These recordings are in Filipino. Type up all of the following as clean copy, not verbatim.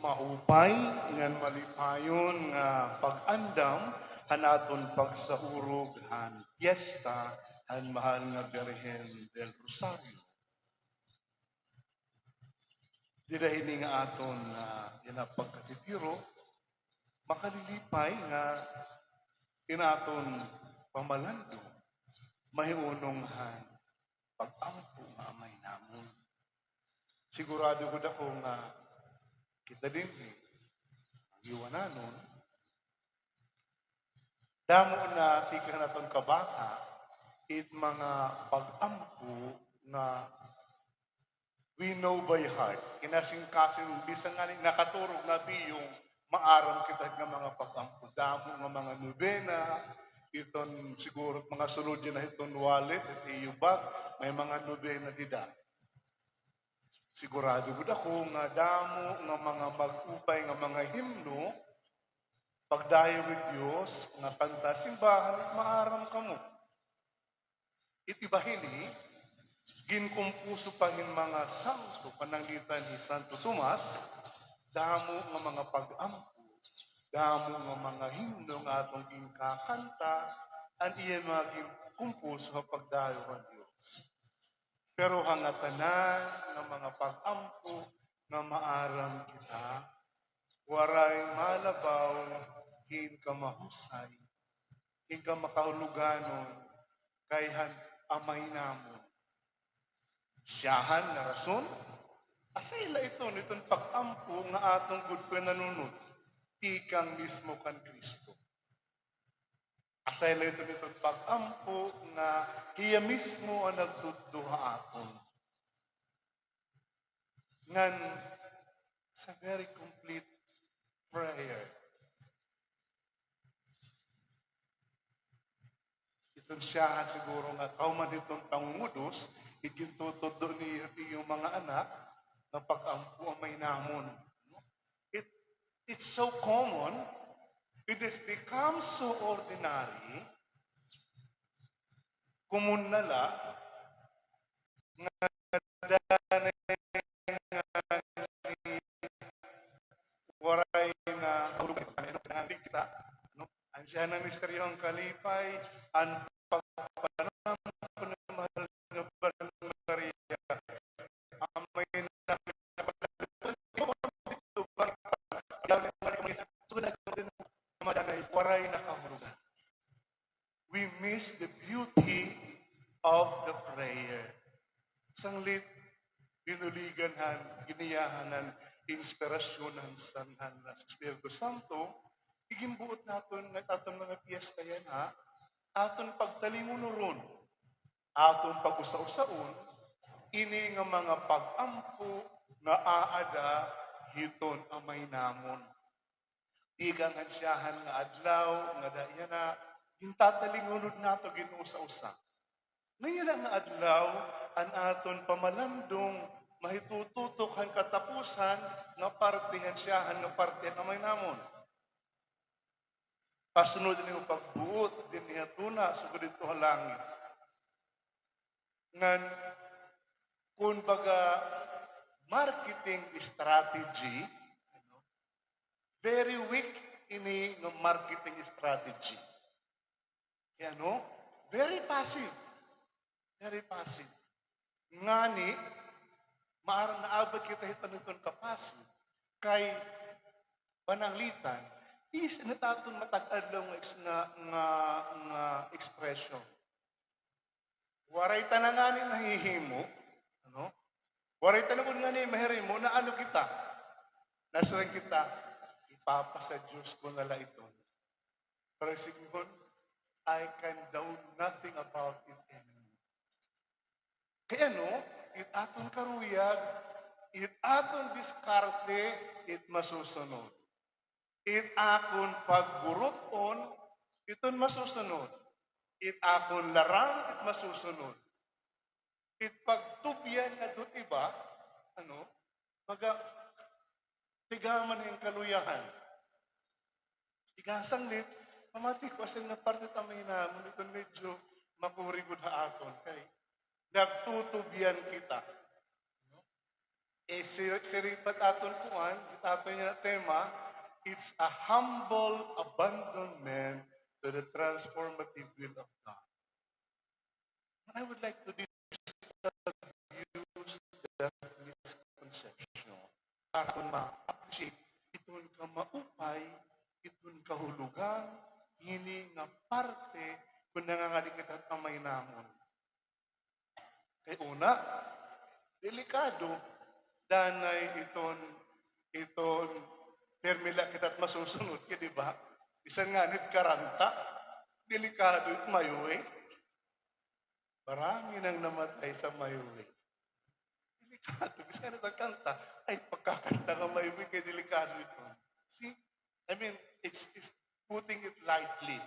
maupay ngan malipayon nga pag-andam hanaton pagsahurog han piyesta han mahal nga Birhen del Rosario. Dila hini nga aton pagkatitiro makalilipay nga inaton pamalando mahiunong han pag-ampo nga amay namon. Sigurado ko na kung kita din ang iwananon, damo na tika naton kabaka, it mga pag-ampo nga we know by heart. Kinasing-kasing bisan nga nakaturog na yung maaram kita nga mga pag-ampo. Damo nga mga nobena, iton siguro mga sulod na iton wallet, at iyubag, may mga nobena dida. Sigurado ko ako nga damo nga mga mag-upay nga mga himno, pagdayo with Diyos, nga kanta simbahan, at maaram kamo. Itibahini, ginkumpuso pa hin mga santo pananglitan ni Santo Tomas, damo nga mga pag-ampo, damo nga mga himno nga atong ginkakanta, an iya mga ginkumpuso nga pagdayo ng Diyos. Pero hangatanan ng mga pag-ampo nga maaram kita, waray malabaw, hin ka mahusay, hin ka makahuluganon, kayhan amay namon. Siyahan na rason, asayla ito, nitong pag-ampo nga atong gudpe nanunod, tikang mismo kan Kristo. Asayla ito nitong pag-ampo nga hiya mismo ang nagtuduha aton. Ngan sa very complete prayer. Itong siyahan siguro nga kauman itong pangungudos, igintutudo ni yung mga anak na pag-ampo ang may namon. It's so common, it has become so ordinary, kumun nala, nga danay nga waray na hulugan kita, no? Ang siya na misteryong kalipay, ang pagpanam ng mahal ng Maria, ang may waray na kahulugan. We miss the beauty of the prayer. Sanglit, binuliganhan, giniyahanan, inspirasyonan sanhan sa Espiritu Santo, igimbuot natin ng atong mga piyesta yan aton pagtalimunuron, aton pag-usa-usaon, ini nga mga pag-ampo nga aada hiton amay namon. Igang ansyahan nga adlaw, nga daya na, hintatalingunod nato ginusa-usa. Ngayon nga adlaw, an aton pamalandong, mahitututok han katapusan, nga partihan siyahan, nga partihan amay namon. Pasunod niyo pagbuot, din niya tuna, sugod ito halangit. Ngan, kung baga, marketing strategy, very weak ini ng marketing strategy. Kaya very passive. Very passive. Ngani, maarang naabot kita hitan itong kapasig, kay pananglitan, is nataton matag-adlaw nga expression. Waray tanangani nahihimo, waray tanangon nga ni mahirimo na ano kita, nasarang kita, ipapa sa Diyos ko nala ito. Pero sigun, I can do nothing about it anymore. Kaya it aton karuyag, it aton diskarte, it masusunod. It akon pagburuton, iton masusunod. It akon larang, it masusunod. It pagtubyan na doon iba, tigaman yung kaluyahan. Tigasanglit, mamati ko asal na parte tamay namon, iton medyo makurigod ha akon. Kay, nagtutubyan kita. siripat aton kuan, itaton niya na tema, it's a humble abandonment to the transformative will of God. And I would like to use that misconception para ma-appreciate iton ka maupay, iton kahulugan, hini nga parte kung nangangalikit at amay namon. Kay una, delikado, danay iton permila kita't masusunod, di ba? Isang nganit karanta, delikado at mayuwi. Marami nang namatay sa mayuwi. Delikado, bisa na kanta, ay pagkakanta ka mayuwi, kay delikado ito. See? I mean, it's putting it lightly.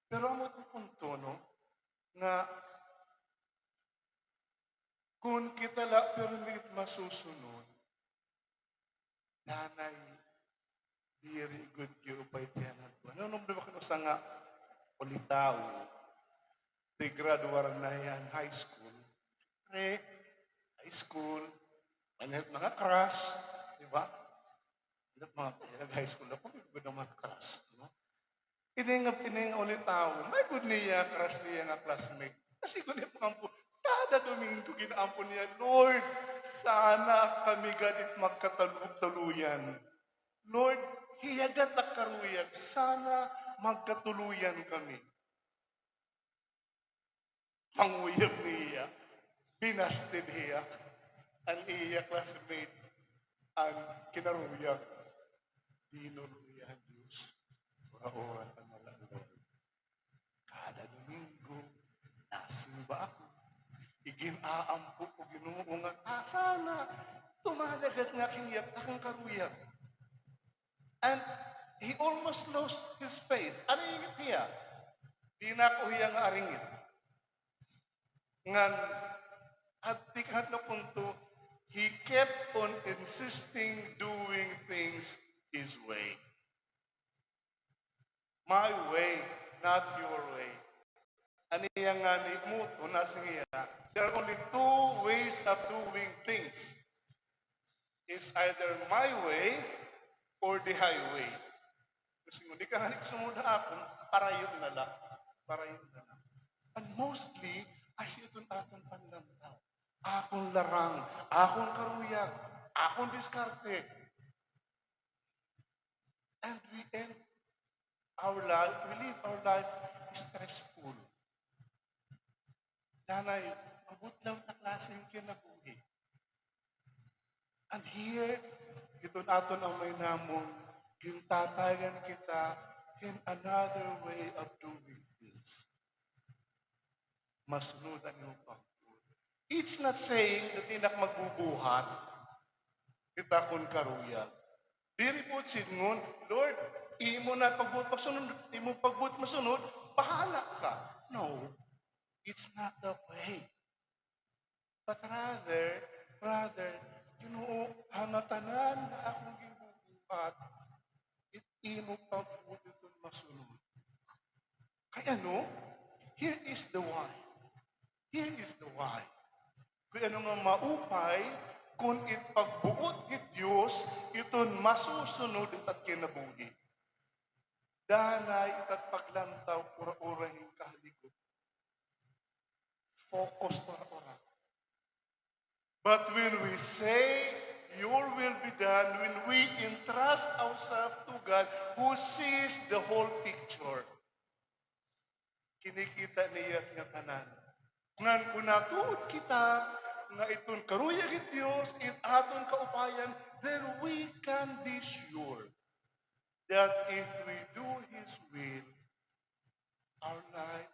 Pero ang itong punto, no, nga kung kita la permit masusunod, nanay, very good kayo upay tiyanan ko. Ano nung ba kano sa nga ulitaw, di graduar na yan high school, high school, mga crush, di ba? High school ako, may good naman crush. No? Ining ulitaw, may good niya, crush niya nga classmate. Kasi kung ipampo, kada Domingo ginaampon niya, Lord, sana kami gadit magkatuluyan. Lord, hiyagat at karuyag, sana magkatuluyan kami. Panguyab niya, binasted niya, ang iya classmate, ang kinaruyag. Dinuluyan Diyos, ora-ora ang Lord. Kada Domingo, nasimba ako. Iginaampo ko Ginoo nga sana tumadagat nga kingyap akong karuyag. And he almost lost his faith. Ano yung niya? Di na ko hiya nga aringit. Ngan at tikhat na punto, he kept on insisting doing things his way. My way, not your way. Ano yung nga ni Muto na siya? There are only two ways of doing things. It's either my way or the highway. Kasi kung di ka hanik sumunod akong, para yun na lang. Para yun na lang. And mostly, as itong atong panlamtaw. Akong larang, akong karuyag, akong diskarte. And we live our life stressful. Danay, mabutlaw na klase yung kinabuhi. And here, iton aton ang may namon, gintatagan kita in another way of doing things. Masunod ang iyong pagbuhat. It's not saying na tinak magbubuhat, kita kun karuya. Diri po singon, Lord, imo na pagbuhat masunod, imo pagbuhat masunod, bahala ka. No, it's not the way. But rather, Ginoo, hangatanan na akong gibubuhat, imo pagbuhat itong masunod. Kaya no, here is the why. Here is the why. Kung ano nga maupay, kung ipagbuot it Diyos, iton masusunod at kinabuhi. Danay itat paglantaw, ura-urahin kahaligot. Focus ura-ura. But when we say, your will be done, when we entrust ourselves to God, who sees the whole picture, kinikita niya nga tanan. Ngan kunatuod kita, nga iton karuyag it Diyos, it aton kaupayan, then we can be sure that if we do His will, our life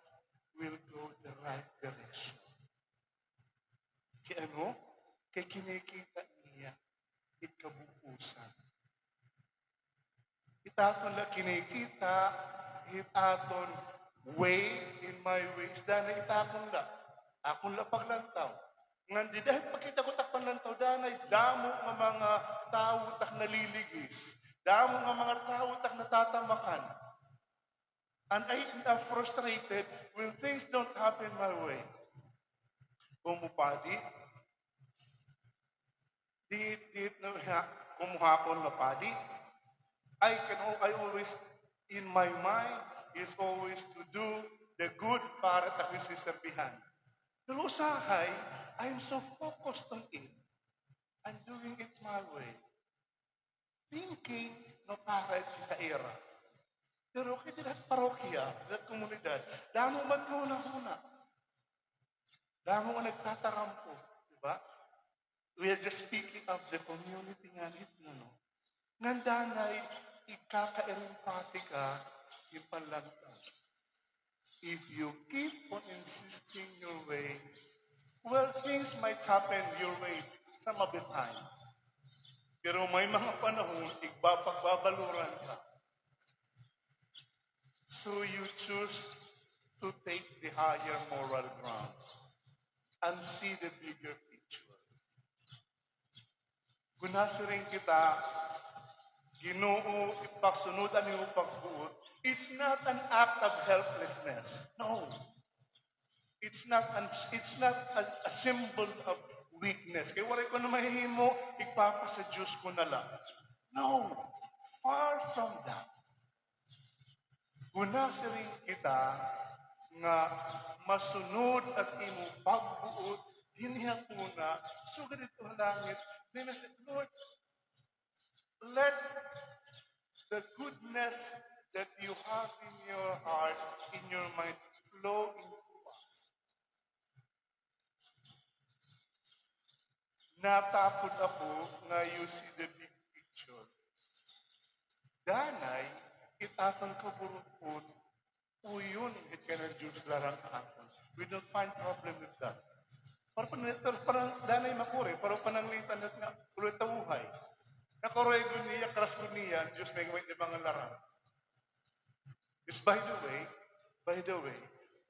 will go the right direction. Kaya ano? Kaya kinikita niya, ikabukusan. Itaton la kinikita, itaton way in my ways, dahil itakon la. Akon la paglantaw. Ngan di dahil pakita ko takpan lantaw, danay damo nga mga tao tak naliligis. Damo nga mga tao tak natatamakan. And I am frustrated when things don't happen my way. Bumupadi, Di no kumuha ko na padi. I always, in my mind, is always to do the good para tayo siserbihan. Pero usahay, I'm so focused on it. I'm doing it my way. Thinking no para kita era. Pero kita dat parokya, dat komunidad, damo man huna-huna. Damo nga nagtatarampo. Diba? We are just speaking of the community nga nito, no? Ngandanay, ikaka-empathy ka, yung panlagtan. If you keep on insisting your way, well, things might happen your way some of the time. Pero may mga panahon, pagbabaluran ka. So you choose to take the higher moral ground and see the bigger picture. Kung nasa rin kita, Ginoo, ipagsunudan niyo pagbuot, it's not an act of helplessness. No. It's not a symbol of weakness. Kaya wala ko na mahihimo, ipapa sa Diyos ko na lang. No. Far from that. Kung nasa rin kita, nga masunod at imo pagbuot, hinihap muna, so ganito ang langit, then I said, Lord, let the goodness that you have in your heart, in your mind, flow into us. Natapod ako nga you see the big picture. Danay, itaton kaburupon, uyon, it ka ng Diyos larang aton. We don't find problem with that. Parang danay makuri, parang pananglitan at nga, ulit tawuhay. Nakoray ko niya, kras ko niya, Diyos may gawin mga larang. Is by the way,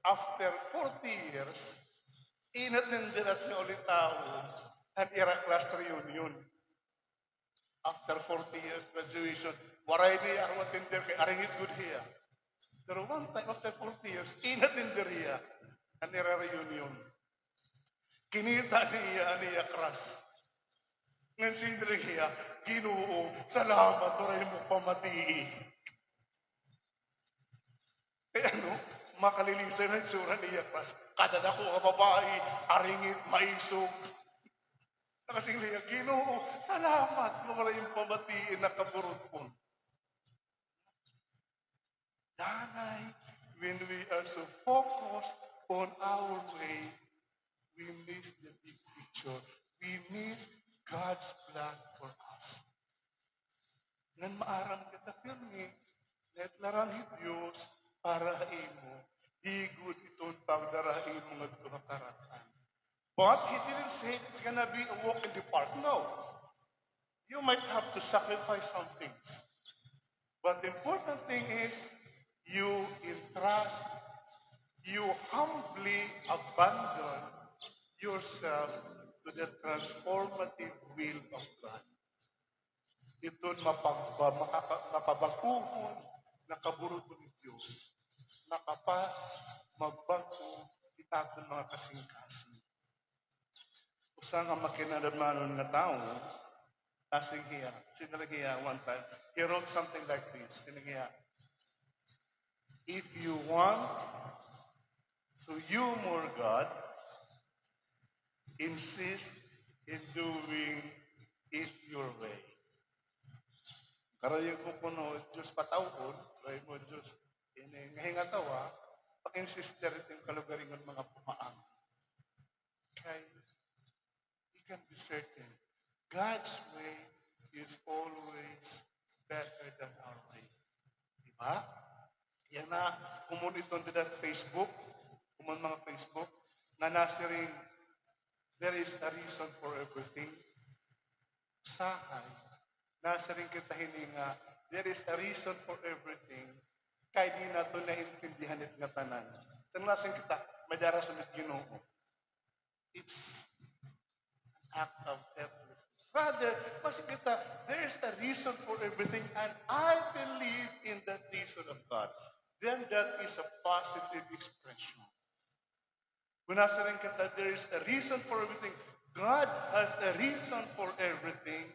after 40 years, inat nindirat niya ulit tao ang Iraq-class reunion. After 40 years graduation, waray niya ang matender kay aringit good hiya. Pero one time, after 40 years, inat nindir ang reunion. Kinita niya kras. Ngayon sindriya, Ginoo, salamat, oray mo pamati. Kaya makalilisan ng sura niya, pas, kadada ko nga babae, aringit, maisog. Nakasing liya, Ginoo, salamat, oray mo pamatiin na kaburutpon. Danay, when we are so focused on our way, we miss the big picture. We miss God's plan for us. Ngan maarang kita pirmi, net larangit Diyos para imo, igud iton pagdarain mga tuhakaratan. But He didn't say it's gonna be a walk in the park. No. You might have to sacrifice some things. But the important thing is, you entrust, you humbly abandon yourself to the transformative will of God. Ito mapabaguhon, nakaburuto ni Diyos. Nakapas, magbago, itaton mga kasing-kasing. Usa nga makinadamanon nga tao, kasing hiya, sinalagiya one time, he wrote something like this, sinagiya, if you want to humor God, insist in doing it your way. Karayo ko kuno, Diyos patawon, kaya mo Diyos, ngahinga tawa, pag-insister itong kalugaringon mga pumaang. Kaya, you can be certain, God's way is always better than our way. Diba? Yan na, kumun itong that Facebook, kumun mga Facebook, na nasiring, there is a reason for everything. Sahay, nasa rin kita hininga, there is a reason for everything. Kaya di na ito naintindihan at nga tanan. Sa nasan kita, madara sa Ginoo. It's an act of helplessness. Rather, masin kita, there is a reason for everything and I believe in that reason of God. Then that is a positive expression. Kung nasa rin kita, there is a reason for everything. God has a reason for everything.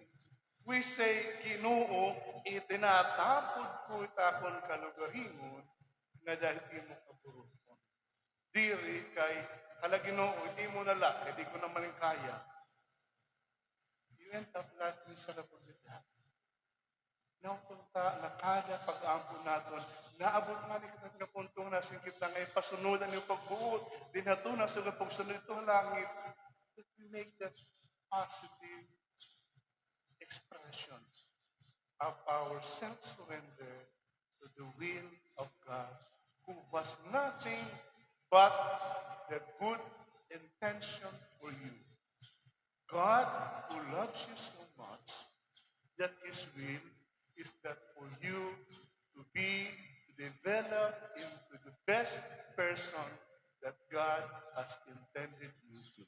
We say, Ginoo, itinatapod ko itakon kalugaringon, nga dahil imo kaburuton. Diri kay, hala Ginoo, hindi mo nala, hindi ko naman yung kaya. You end up like miserable with that. Nang punta, nakada pag-ampun naton, naabot nga ni kita nga puntong nasin kita ngay pasunudan yung pagbuot, dinhatuna sa pagsunod ito langit, that we make that positive expression of our self-surrender to the will of God, who was nothing but the good intention for you. God, who loves you so much, that His will is that for you to be, to develop into the best person that God has intended you to be.